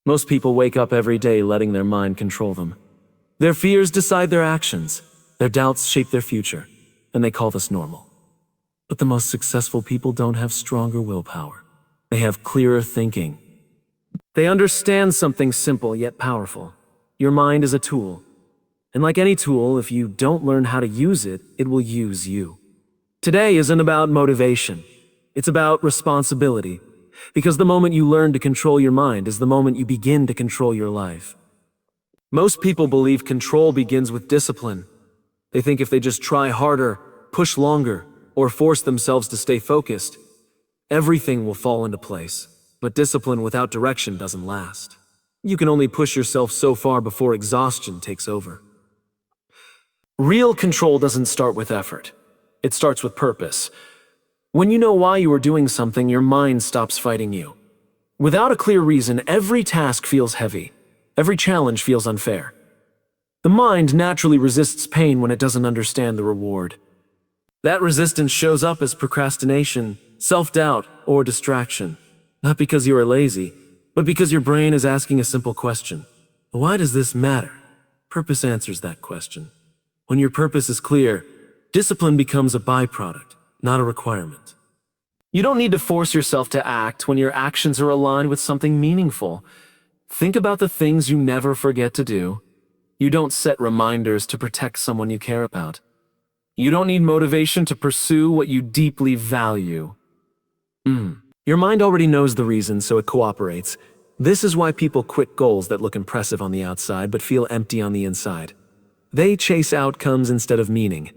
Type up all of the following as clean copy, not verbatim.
Most people wake up every day letting their mind control them. Their fears decide their actions, their doubts shape their future, and they call this normal. But the most successful people don't have stronger willpower. They have clearer thinking. They understand something simple yet powerful. Your mind is a tool. And like any tool, if you don't learn how to use it, it will use you. Today isn't about motivation. It's about responsibility. Because the moment you learn to control your mind is the moment you begin to control your life. Most people believe control begins with discipline. They think if they just try harder, push longer, or force themselves to stay focused, everything will fall into place. But discipline without direction doesn't last. You can only push yourself so far before exhaustion takes over. Real control doesn't start with effort. It starts with purpose. When you know why you are doing something, your mind stops fighting you. Without a clear reason, every task feels heavy. Every challenge feels unfair. The mind naturally resists pain when it doesn't understand the reward. That resistance shows up as procrastination, self-doubt, or distraction. Not because you are lazy, but because your brain is asking a simple question. Why does this matter? Purpose answers that question. When your purpose is clear, discipline becomes a byproduct, not a requirement. You don't need to force yourself to act when your actions are aligned with something meaningful. Think about the things you never forget to do. You don't set reminders to protect someone you care about. You don't need motivation to pursue what you deeply value. Your mind already knows the reason, so it cooperates. This is why people quit goals that look impressive on the outside but feel empty on the inside. They chase outcomes instead of meaning.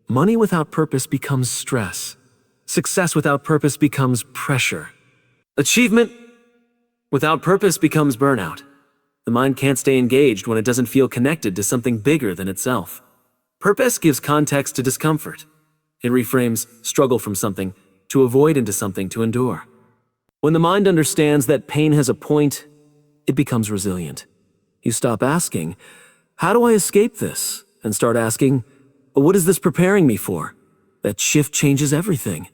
Money without purpose becomes stress. Success without purpose becomes pressure. Achievement without purpose becomes burnout. The mind can't stay engaged when it doesn't feel connected to something bigger than itself. Purpose gives context to discomfort. It reframes struggle from something to avoid into something to endure. When the mind understands that pain has a point, it becomes resilient. You stop asking, "How do I escape this?" and start asking, "What is this preparing me for?" That shift changes everything.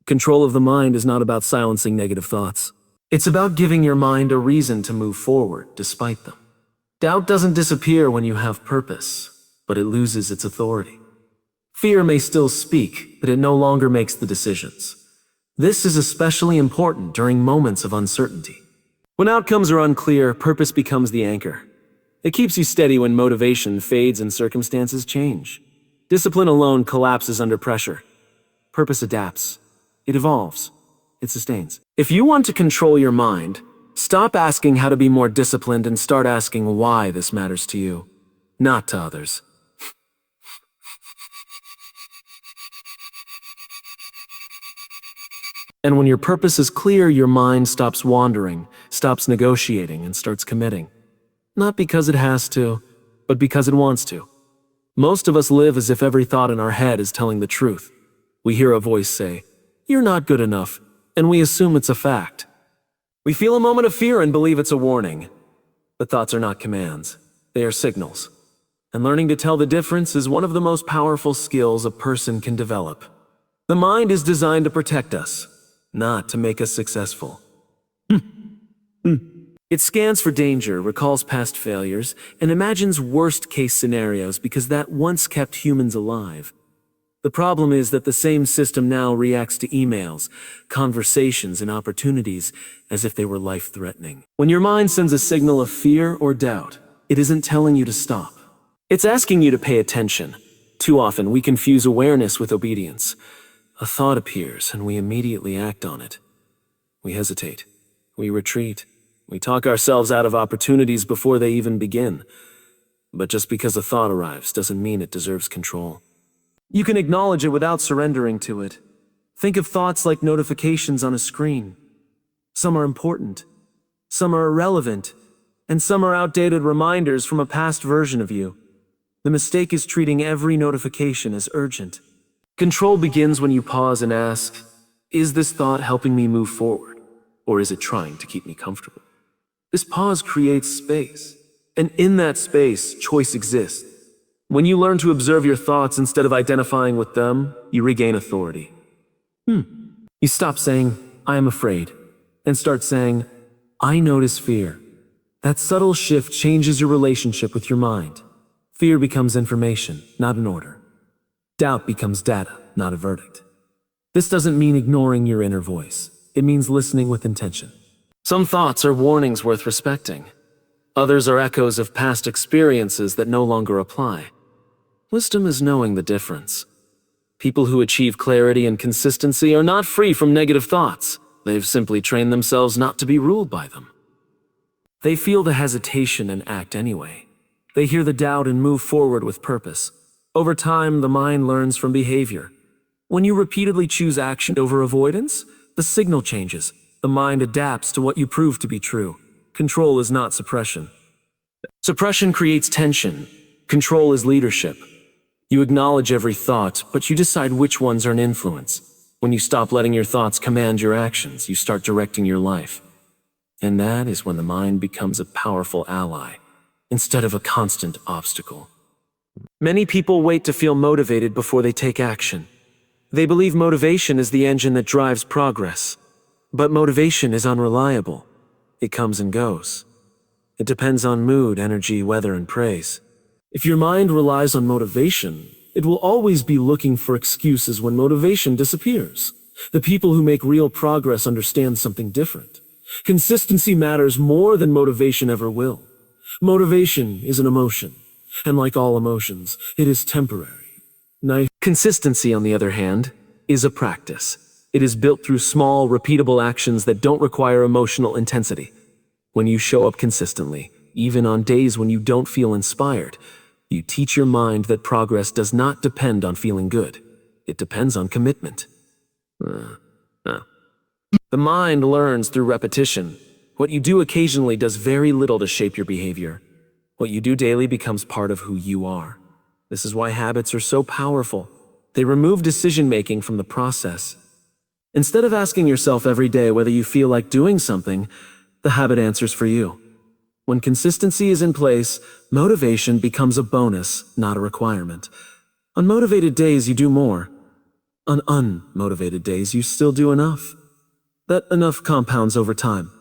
Control of the mind is not about silencing negative thoughts. It's about giving your mind a reason to move forward despite them. Doubt doesn't disappear when you have purpose, but it loses its authority. Fear may still speak, but it no longer makes the decisions. This is especially important during moments of uncertainty. When outcomes are unclear, purpose becomes the anchor. It keeps you steady when motivation fades and circumstances change. Discipline alone collapses under pressure. Purpose adapts. It evolves. It sustains. If you want to control your mind, stop asking how to be more disciplined and start asking why this matters to you, not to others. And when your purpose is clear, your mind stops wandering, stops negotiating, and starts committing. Not because it has to, but because it wants to. Most of us live as if every thought in our head is telling the truth. We hear a voice say, "You're not good enough," and we assume it's a fact. We feel a moment of fear and believe it's a warning. But thoughts are not commands. They are signals. And learning to tell the difference is one of the most powerful skills a person can develop. The mind is designed to protect us, not to make us successful. It scans for danger, recalls past failures, and imagines worst-case scenarios because that once kept humans alive. The problem is that the same system now reacts to emails, conversations, and opportunities as if they were life-threatening. When your mind sends a signal of fear or doubt, it isn't telling you to stop. It's asking you to pay attention. Too often, we confuse awareness with obedience. A thought appears, and we immediately act on it. We hesitate. We retreat. We talk ourselves out of opportunities before they even begin. But just because a thought arrives doesn't mean it deserves control. You can acknowledge it without surrendering to it. Think of thoughts like notifications on a screen. Some are important, some are irrelevant, and some are outdated reminders from a past version of you. The mistake is treating every notification as urgent. Control begins when you pause and ask, is this thought helping me move forward, or is it trying to keep me comfortable? This pause creates space, and in that space, choice exists. When you learn to observe your thoughts instead of identifying with them, you regain authority. You stop saying, "I am afraid," and start saying, I notice fear. That subtle shift changes your relationship with your mind. Fear becomes information, not an order. Doubt becomes data, not a verdict. This doesn't mean ignoring your inner voice. It means listening with intention. Some thoughts are warnings worth respecting. Others are echoes of past experiences that no longer apply. Wisdom is knowing the difference. People who achieve clarity and consistency are not free from negative thoughts. They've simply trained themselves not to be ruled by them. They feel the hesitation and act anyway. They hear the doubt and move forward with purpose. Over time, the mind learns from behavior. When you repeatedly choose action over avoidance, the signal changes. The mind adapts to what you prove to be true. Control is not suppression. Suppression creates tension. Control is leadership. You acknowledge every thought, but you decide which ones are an influence. When you stop letting your thoughts command your actions, you start directing your life. And that is when the mind becomes a powerful ally, instead of a constant obstacle. Many people wait to feel motivated before they take action. They believe motivation is the engine that drives progress. But motivation is unreliable. It comes and goes. It depends on mood, energy, weather, and praise. If your mind relies on motivation, it will always be looking for excuses when motivation disappears. The people who make real progress understand something different. Consistency matters more than motivation ever will. Motivation is an emotion, and like all emotions, it is temporary. Consistency, on the other hand, is a practice. It is built through small, repeatable actions that don't require emotional intensity. When you show up consistently, even on days when you don't feel inspired, you teach your mind that progress does not depend on feeling good. It depends on commitment. The mind learns through repetition. What you do occasionally does very little to shape your behavior. What you do daily becomes part of who you are. This is why habits are so powerful. They remove decision-making from the process. Instead of asking yourself every day whether you feel like doing something, the habit answers for you. When consistency is in place, motivation becomes a bonus, not a requirement. On motivated days, you do more. On unmotivated days, you still do enough. That enough compounds over time.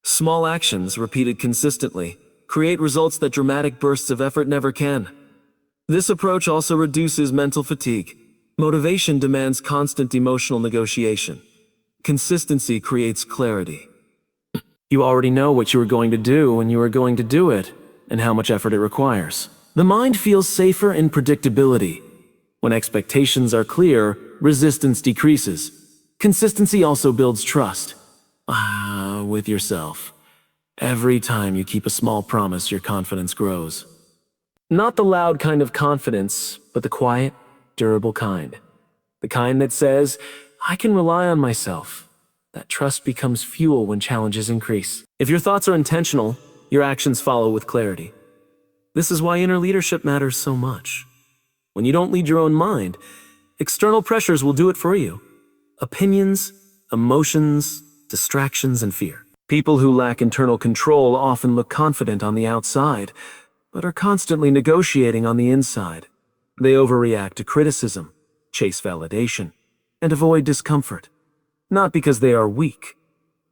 Small actions, repeated consistently, create results that dramatic bursts of effort never can. This approach also reduces mental fatigue. Motivation demands constant emotional negotiation. Consistency creates clarity. You already know what you are going to do when you are going to do it, and how much effort it requires. The mind feels safer in predictability. When expectations are clear, resistance decreases. Consistency also builds trust with yourself. Every time you keep a small promise, your confidence grows. Not the loud kind of confidence, but the quiet, durable kind. The kind that says, I can rely on myself. That trust becomes fuel when challenges increase. If your thoughts are intentional, your actions follow with clarity. This is why inner leadership matters so much. When you don't lead your own mind, external pressures will do it for you. Opinions, emotions, distractions, and fear. People who lack internal control often look confident on the outside, but are constantly negotiating on the inside. They overreact to criticism, chase validation, and avoid discomfort. Not because they are weak,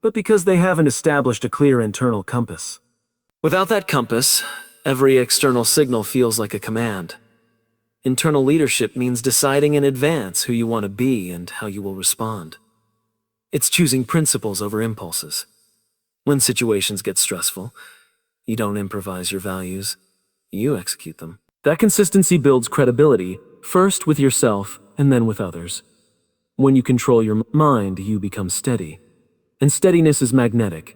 but because they haven't established a clear internal compass. Without that compass, every external signal feels like a command. Internal leadership means deciding in advance who you want to be and how you will respond. It's choosing principles over impulses. When situations get stressful, you don't improvise your values, you execute them. That consistency builds credibility, first with yourself and then with others. When you control your mind, you become steady. And steadiness is magnetic.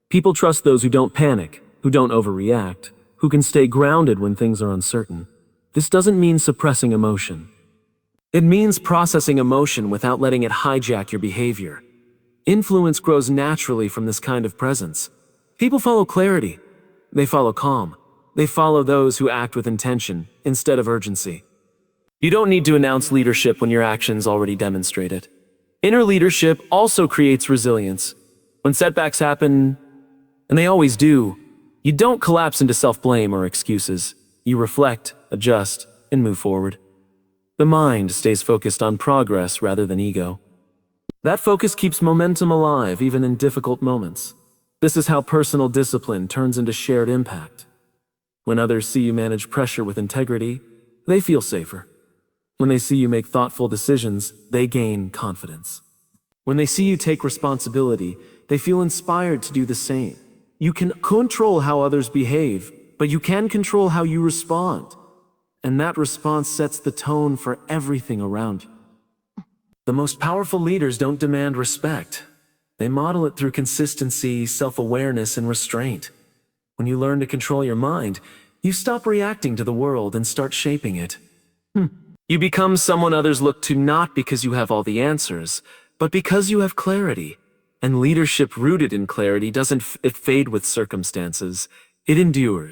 People trust those who don't panic, who don't overreact, who can stay grounded when things are uncertain. This doesn't mean suppressing emotion. It means processing emotion without letting it hijack your behavior. Influence grows naturally from this kind of presence. People follow clarity. They follow calm. They follow those who act with intention instead of urgency. You don't need to announce leadership when your actions already demonstrate it. Inner leadership also creates resilience. When setbacks happen, and they always do, you don't collapse into self-blame or excuses. You reflect, adjust, and move forward. The mind stays focused on progress rather than ego. That focus keeps momentum alive even in difficult moments. This is how personal discipline turns into shared impact. When others see you manage pressure with integrity, they feel safer. When they see you make thoughtful decisions, they gain confidence. When they see you take responsibility, they feel inspired to do the same. You can control how others behave, but you can control how you respond. And that response sets the tone for everything around you. The most powerful leaders don't demand respect. They model it through consistency, self-awareness, and restraint. When you learn to control your mind, you stop reacting to the world and start shaping it. You become someone others look to not because you have all the answers, but because you have clarity. And leadership rooted in clarity doesn't fade with circumstances, it endures.